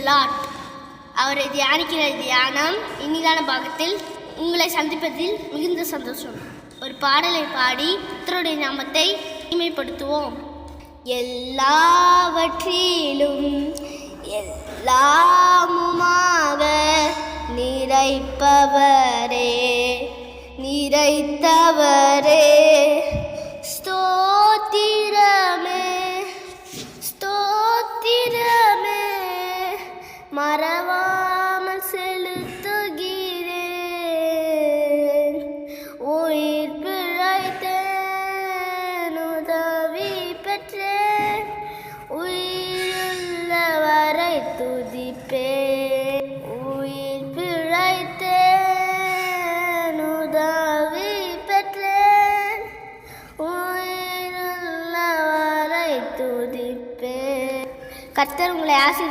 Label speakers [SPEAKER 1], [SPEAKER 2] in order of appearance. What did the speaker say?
[SPEAKER 1] Lord. அவரை தியானிக்கிற தியானம் இனிதான பாகத்தில் உங்களை சந்திப்பதில் மிகுந்த சந்தோஷம். ஒரு பாடலை பாடி கர்த்தருடைய நாமத்தை மகிமைப்படுத்துவோம். எல்லாவற்றிலும் எல்லாமுமாக நிறைப்பவரே, நிறைத்தவரே, ஸ்தோத்திரமே, ஸ்தோத்திரமே, மறவாமல் செலுத்துகிறேன். உயிர் பிழைத்தேன், உதவி பெற்றேன், உயிருள்ளவரை துதிப்பேன். உயிர் பிழைத்தேன், உதவி பெற்றேன், உயிருள்ளவரை துதிப்பேன். கர்த்தர் உங்களை ஆசீர்வதிப்பார்.